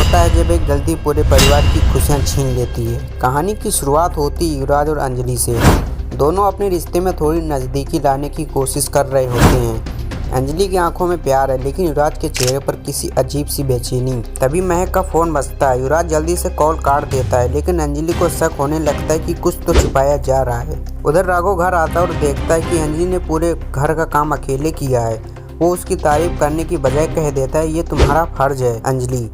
होता है जब एक गलती पूरे परिवार की खुशियां छीन लेती है। कहानी की शुरुआत होती है युवराज और अंजलि से। दोनों अपने रिश्ते में थोड़ी नज़दीकी लाने की कोशिश कर रहे होते हैं। अंजलि की आंखों में प्यार है, लेकिन युवराज के चेहरे पर किसी अजीब सी बेचैनी। तभी महक का फ़ोन बजता है। युवराज जल्दी से कॉल काट देता है, लेकिन अंजलि को शक होने लगता है कि कुछ तो छिपाया जा रहा है। उधर राघव घर आता है और देखता है कि अंजलि ने पूरे घर का काम अकेले किया है। वो उसकी तारीफ करने की बजाय कह देता है, ये तुम्हारा फर्ज है अंजलि,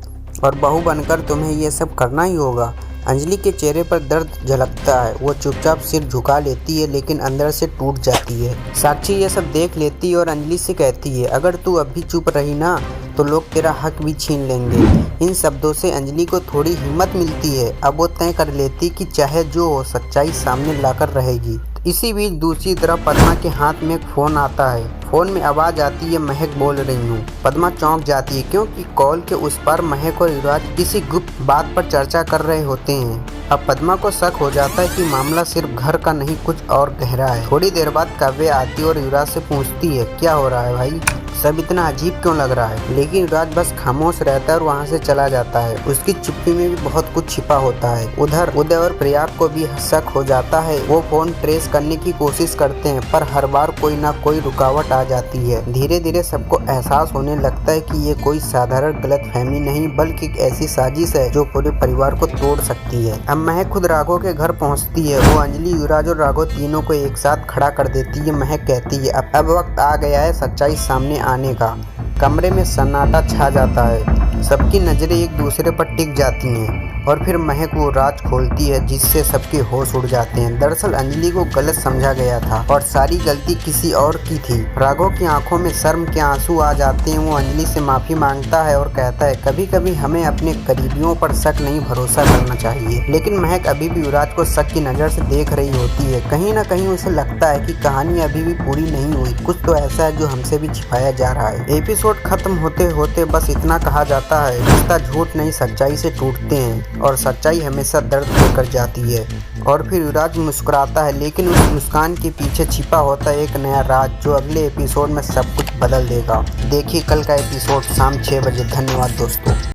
और बहू बनकर तुम्हें ये सब करना ही होगा। अंजलि के चेहरे पर दर्द झलकता है। वो चुपचाप सिर झुका लेती है, लेकिन अंदर से टूट जाती है। साक्षी ये सब देख लेती है और अंजलि से कहती है, अगर तू अभी चुप रही ना तो लोग तेरा हक भी छीन लेंगे। इन शब्दों से अंजलि को थोड़ी हिम्मत मिलती है। अब वो तय कर लेती कि चाहे जो हो, सच्चाई सामने लाकर रहेगी। इसी बीच दूसरी तरफ पद्मा के हाथ में एक फ़ोन आता है। फ़ोन में आवाज़ आती है, महक बोल रही हूँ। पद्मा चौंक जाती है, क्योंकि कॉल के उस पार महक और युवराज किसी गुप्त बात पर चर्चा कर रहे होते हैं। अब पद्मा को शक हो जाता है कि मामला सिर्फ घर का नहीं, कुछ और गहरा है। थोड़ी देर बाद काव्य आती है और युवराज से पूछती है, क्या हो रहा है भाई, सब इतना अजीब क्यों लग रहा है। लेकिन युवराज बस खामोश रहता है और वहाँ से चला जाता है। उसकी चुप्पी में भी बहुत कुछ छिपा होता है। उधर उदय और प्रिया को भी शक हो जाता है। वो फ़ोन ट्रेस करने की कोशिश करते हैं, पर हर बार कोई ना कोई रुकावट आ जाती है। धीरे धीरे सबको एहसास होने लगता है कि ये कोई साधारण गलतफहमी नहीं, बल्कि एक ऐसी साजिश है जो पूरे परिवार को तोड़ सकती है। अब महक खुद राघव के घर पहुँचती है। वो अंजलि, युवराज और राघव तीनों को एक साथ खड़ा कर देती है। महक कहती है, अब वक्त आ गया है सच्चाई सामने आने का। कमरे में सन्नाटा छा जाता है। सबकी नज़रें एक दूसरे पर टिक जाती हैं और फिर महक वो राज खोलती है जिससे सबके होश उड़ जाते हैं। दरअसल अंजलि को गलत समझा गया था और सारी गलती किसी और की थी। राघव की आंखों में शर्म के आंसू आ जाते हैं। वो अंजलि से माफ़ी मांगता है और कहता है, कभी कभी हमें अपने करीबियों पर शक नहीं, भरोसा करना चाहिए। लेकिन महक अभी भी युवराज को शक की नज़र से देख रही होती है। कहीं ना कहीं उसे लगता है कि कहानी अभी भी पूरी नहीं हुई, कुछ तो ऐसा है जो हमसे भी छिपाया जा रहा है। एपिसोड खत्म होते होते बस इतना कहा जाता है, रिश्ता झूठ नहीं सच्चाई से टूटते हैं और सच्चाई हमेशा दर्द लेकर जाती है। और फिर युवराज मुस्कुराता है, लेकिन उस मुस्कान के पीछे छिपा होता है एक नया राज जो अगले एपिसोड में सब कुछ बदल देगा। देखिए कल का एपिसोड शाम 6 बजे। धन्यवाद दोस्तों।